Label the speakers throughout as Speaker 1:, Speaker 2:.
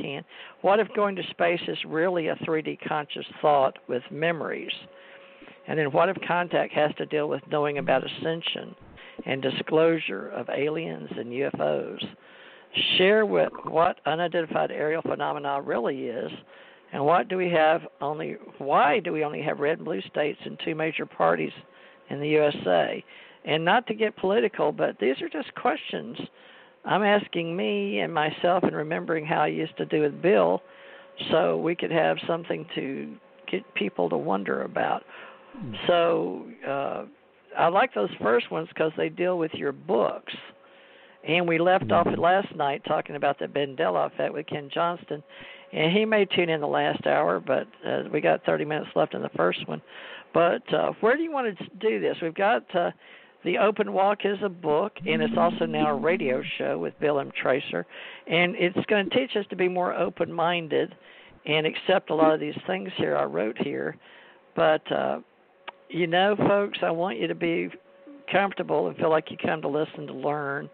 Speaker 1: can. What if going to space is really a 3D conscious thought with memories? And then what if contact has to deal with knowing about ascension and disclosure of aliens and UFOs? Share what unidentified aerial phenomena really is, and why do we only have red and blue states and two major parties in the USA? And not to get political, but these are just questions I'm asking me and myself, and remembering how I used to do with Bill, so we could have something to get people to wonder about. So I like those first ones because they deal with your books. And we left off last night talking about the Mandela effect with Ken Johnston. And he may tune in the last hour, but we got 30 minutes left in the first one. But where do you want to do this? We've got The Open Walk is a book, and it's also now a radio show with Bill and Tracer. And it's going to teach us to be more open-minded and accept a lot of these things here I wrote here. But, folks, I want you to be comfortable and feel like you come to listen to learn,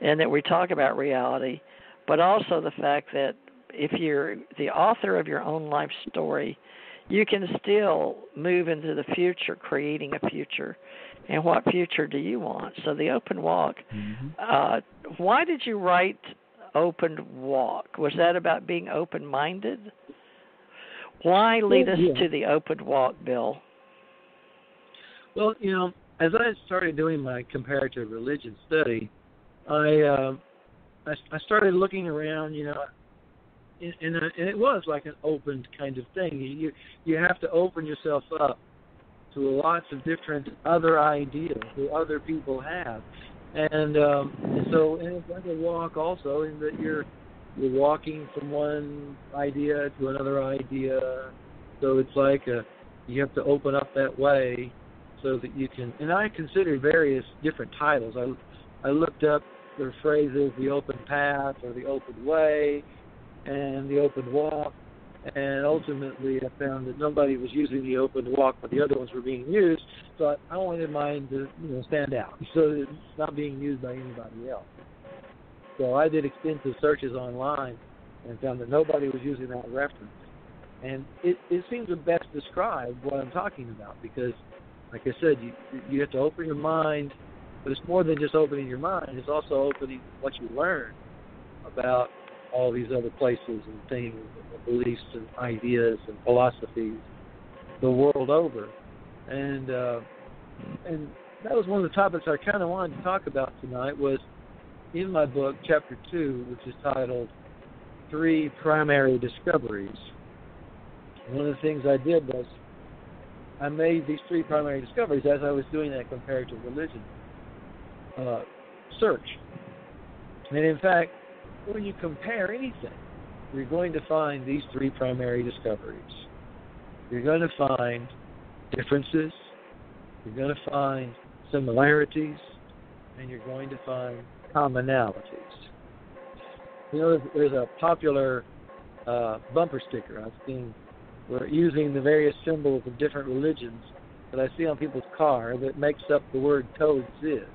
Speaker 1: and that we talk about reality, but also the fact that if you're the author of your own life story, you can still move into the future, creating a future. And what future do you want? So The Open Walk. Why did you write Open Walk? Was that about being open-minded? Why lead us to the open walk, Bill?
Speaker 2: Well, as I started doing my comparative religion study, I started looking around, and it was like an open kind of thing. You have to open yourself up to lots of different other ideas that other people have, and it's like a walk also, in that you're walking from one idea to another idea. So it's like you have to open up that way so that you can. And I considered various different titles. I looked up the phrases, the open path or the open way and the open walk, and ultimately I found that nobody was using the open walk, but the other ones were being used. So I wanted mine to stand out, so it's not being used by anybody else. So I did extensive searches online and found that nobody was using that reference. And it seems to best describe what I'm talking about, because, like I said, you have to open your mind, but it's more than just opening your mind. It's also opening what you learn about all these other places and things and beliefs and ideas and philosophies the world over. And that was one of the topics I kind of wanted to talk about tonight, was in my book, Chapter 2, which is titled 3 Primary Discoveries. One of the things I did was I made these 3 primary discoveries as I was doing that comparative religion search. And in fact, when you compare anything, you're going to find these 3 primary discoveries. You're going to find differences, you're going to find similarities, and you're going to find commonalities. There's a popular bumper sticker I've seen where using the various symbols of different religions that I see on people's car that makes up the word coexist.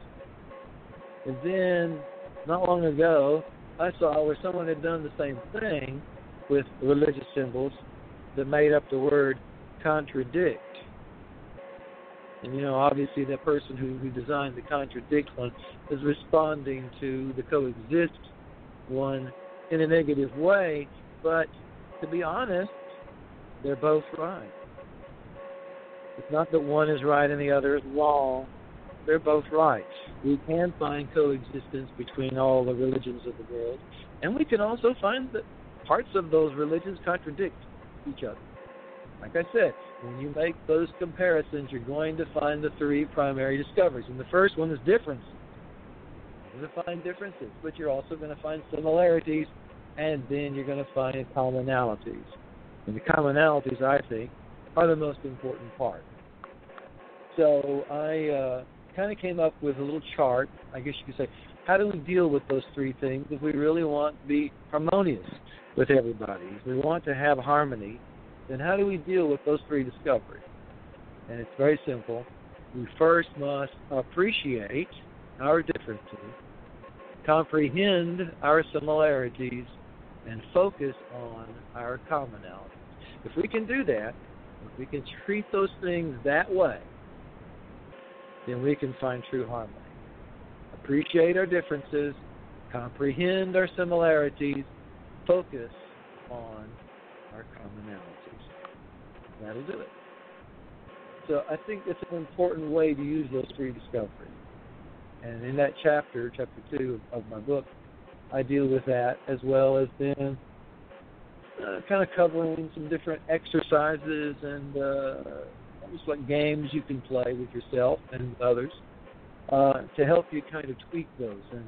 Speaker 2: And then, not long ago, I saw where someone had done the same thing with religious symbols that made up the word contradict. And, obviously that person who designed the contradict one is responding to the coexist one in a negative way. But to be honest, they're both right. It's not that one is right and the other is wrong. They're both right. We can find coexistence between all the religions of the world, and we can also find that parts of those religions contradict each other. Like I said, when you make those comparisons, you're going to find the 3 primary discoveries. And the first one is differences. You're going to find differences, but you're also going to find similarities, and then you're going to find commonalities. And the commonalities, I think, are the most important part. So I kind of came up with a little chart, I guess you could say. How do we deal with those 3 things if we really want to be harmonious with everybody? If we want to have harmony, then how do we deal with those 3 discoveries? And it's very simple. We first must appreciate our differences, comprehend our similarities, and focus on our commonalities. If we can do that, if we can treat those things that way, then we can find true harmony. Appreciate our differences, comprehend our similarities, focus on our commonalities. That'll do it. So I think it's an important way to use those three discoveries. And in that chapter 2 of my book, I deal with that, as well as then kind of covering some different exercises and almost like games you can play with yourself and others to help you kind of tweak those and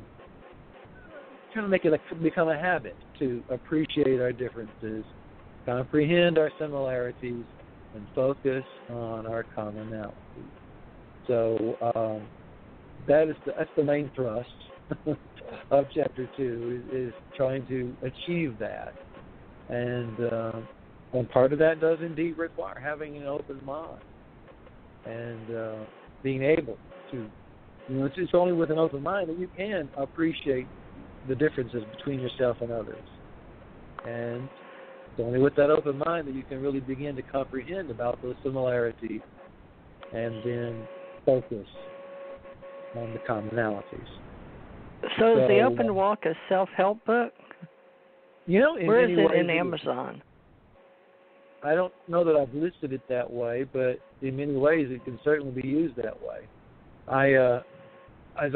Speaker 2: kind of make it become a habit to appreciate our differences, comprehend our similarities, and focus on our commonalities. So that's the main thrust of Chapter 2 is trying to achieve that. And part of that does indeed require having an open mind and being able to, it's only with an open mind that you can appreciate the differences between yourself and others. And it's only with that open mind that you can really begin to comprehend about those similarities and then focus on the commonalities.
Speaker 1: So is the Open Walk a self-help book? Where is it in Amazon?
Speaker 2: I don't know that I've listed it that way, but in many ways it can certainly be used that way. As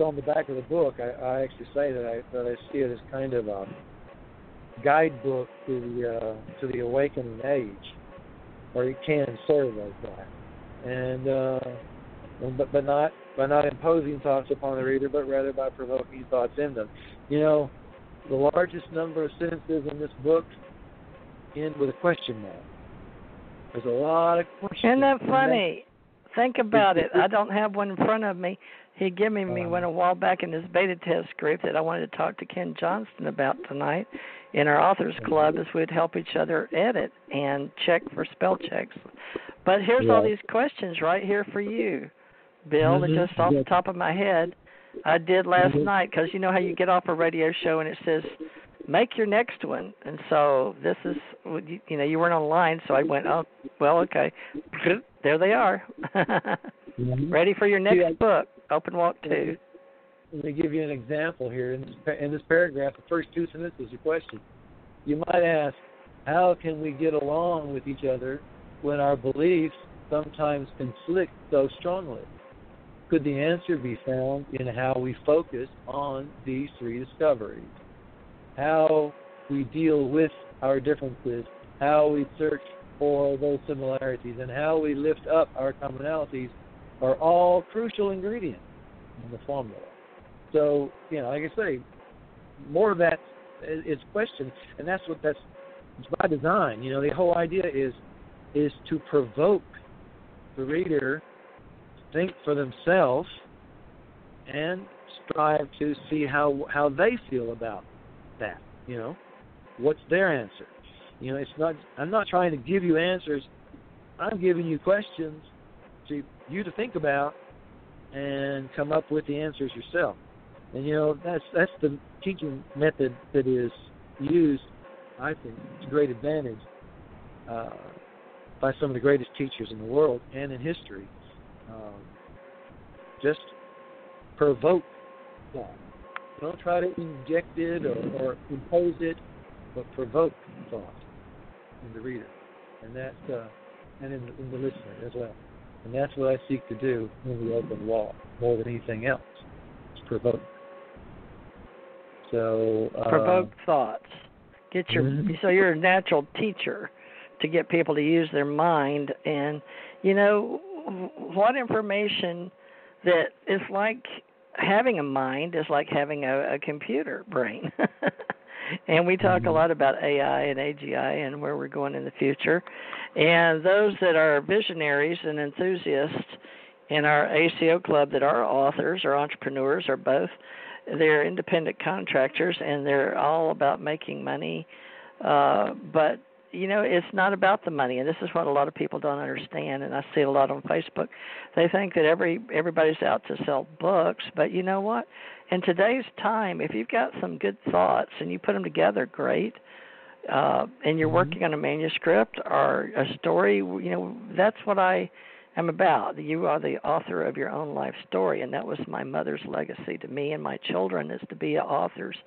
Speaker 2: on the back of the book, I actually say that I see it as kind of a guidebook to the awakening age, or it can serve as that, and but not by not imposing thoughts upon the reader, but rather by provoking thoughts in them. The largest number of sentences in this book end with a question mark. There's a lot of questions.
Speaker 1: Isn't that funny? Think about it. I don't have one in front of me. He gave me one a while back in his beta test group that I wanted to talk to Ken Johnston about tonight in our authors club, as we'd help each other edit and check for spell checks. But here's all these questions right here for you, Bill, that just off the top of my head I did last night, because you know how you get off a radio show and it says, make your next one. And so this is, you weren't online, so I went, oh, well, okay. There they are. Ready for your next book, Open Walk 2.
Speaker 2: Let me give you an example here. In this paragraph, the first two sentences are questions. You might ask, how can we get along with each other when our beliefs sometimes conflict so strongly? Could the answer be found in how we focus on these three discoveries? How we deal with our differences, how we search for those similarities, and how we lift up our commonalities are all crucial ingredients in the formula. So, like I say, more of that is questions, and it's by design. The whole idea is to provoke the reader to think for themselves and strive to see how they feel about that. What's their answer? It's not. I'm not trying to give you answers. I'm giving you questions to you to think about and come up with the answers yourself. And that's the teaching method that is used, I think, to great advantage by some of the greatest teachers in the world and in history. Just provoke thought. Don't try to inject it or impose it, but provoke thought in the reader, and that's and in the listener as well. And that's what I seek to do in the Open Walk more than anything else. It's provoke. So
Speaker 1: provoke thoughts. Get your so you're a natural teacher to get people to use their mind, and what information that is like having a mind is like having a computer brain. And we talk a lot about AI and AGI and where we're going in the future. And those that are visionaries and enthusiasts in our ACO club that are authors or entrepreneurs or both, they're independent contractors and they're all about making money. But it's not about the money, and this is what a lot of people don't understand, and I see it a lot on Facebook. They think that everybody's out to sell books, but you know what? In today's time, if you've got some good thoughts and you put them together, great, and you're working on a manuscript or a story, that's what I am about. You are the author of your own life story, and that was my mother's legacy to me and my children, is to be authors,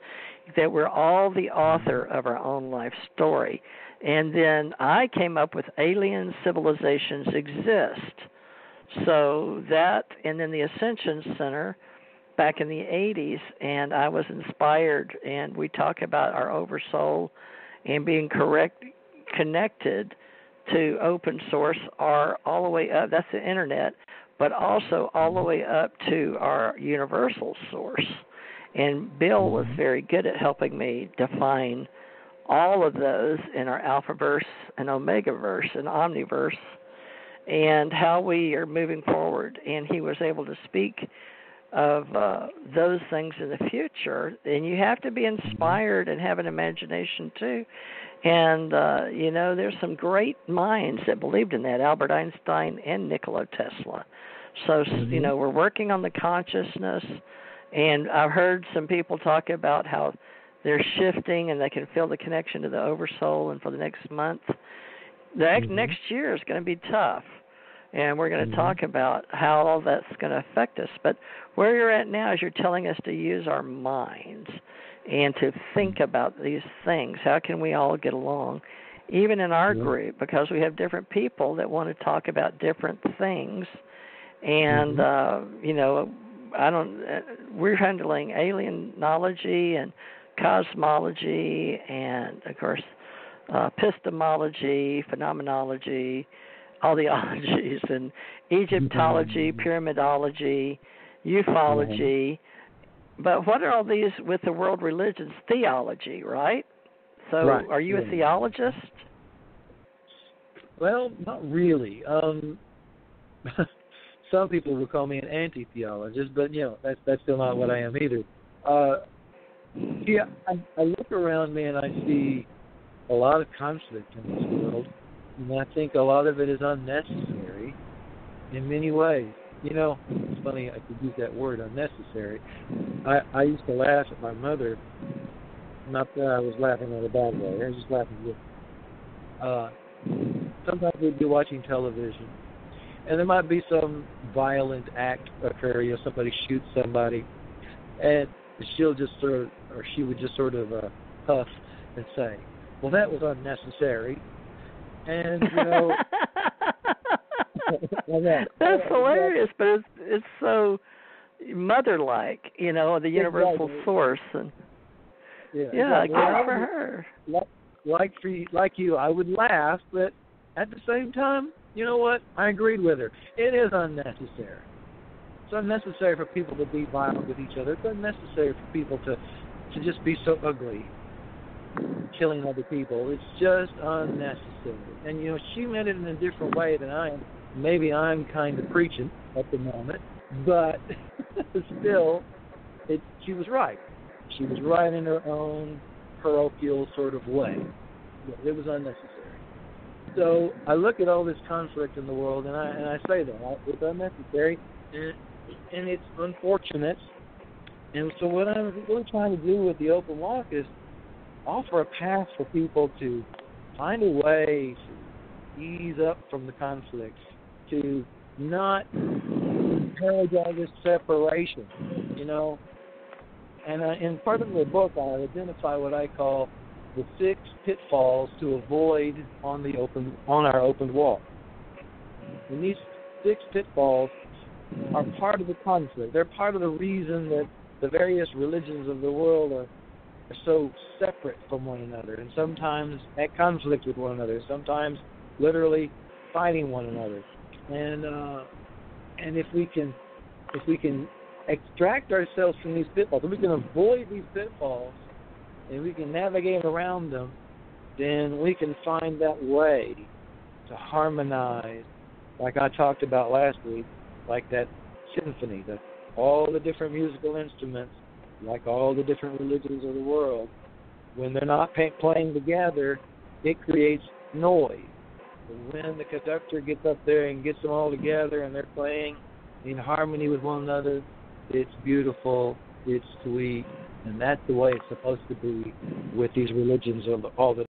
Speaker 1: that we're all the author of our own life story. And then I came up with alien civilizations exist. So that, and then the Ascension Center back in the 80s, and I was inspired, and we talk about our oversoul and being connected to open source, are all the way up, that's the internet, but also all the way up to our universal source. And Bill was very good at helping me define all of those in our Alphaverse and Omegaverse and Omniverse, and how we are moving forward. And he was able to speak of those things in the future. And you have to be inspired and have an imagination too. And, there's some great minds that believed in that, Albert Einstein and Nikola Tesla. So, we're working on the consciousness. And I've heard some people talk about how they're shifting and they can feel the connection to the oversoul. And for the next month, next year is going to be tough. And we're going to talk about how all that's going to affect us. But where you're at now is you're telling us to use our minds and to think about these things. How can we all get along, even in our group, because we have different people that want to talk about different things. And, we're handling alienology and cosmology and, of course, epistemology, phenomenology, all the ologies, and Egyptology, pyramidology, ufology. But what are all these with the world religions? Theology, right? So are you a theologist?
Speaker 2: Well, not really. Some people would call me an anti-theologist, but, that's still not what I am either. I look around me and I see a lot of conflict in this world, and I think a lot of it is unnecessary in many ways. It's funny I could use that word, unnecessary. I used to laugh at my mother. Not that I was laughing in a bad way. I was just laughing with. Sometimes we'd be watching television, and there might be some violent act occur. Somebody shoots somebody, and she would just sort of huff and say, "Well, that was unnecessary." And
Speaker 1: that's hilarious, but it's so mother-like, the universal source, and good for her.
Speaker 2: Like you, I would laugh, but at the same time, you know what? I agreed with her. It is unnecessary. It's unnecessary for people to be violent with each other. It's unnecessary for people to just be so ugly, killing other people. It's just unnecessary. And, she meant it in a different way than I am. Maybe I'm kind of preaching at the moment, but still, she was right. She was right in her own parochial sort of way. It was unnecessary. So I look at all this conflict in the world, and I say that it's unnecessary, and it's unfortunate. And so what I'm really trying to do with the open walk is offer a path for people to find a way to ease up from the conflicts, to not encourage all this separation, And in part of the book, I identify what I call the 6 pitfalls to avoid on our open walk. And these 6 pitfalls are part of the conflict. They're part of the reason that the various religions of the world are so separate from one another, and sometimes at conflict with one another, sometimes literally fighting one another. And if we can extract ourselves from these pitfalls, if we can avoid these pitfalls, and we can navigate around them, then we can find that way to harmonize, like I talked about last week, like that symphony, all the different musical instruments, like all the different religions of the world. When they're not playing together, it creates noise. But when the conductor gets up there and gets them all together and they're playing in harmony with one another, it's beautiful, it's sweet, and that's the way it's supposed to be with these religions all the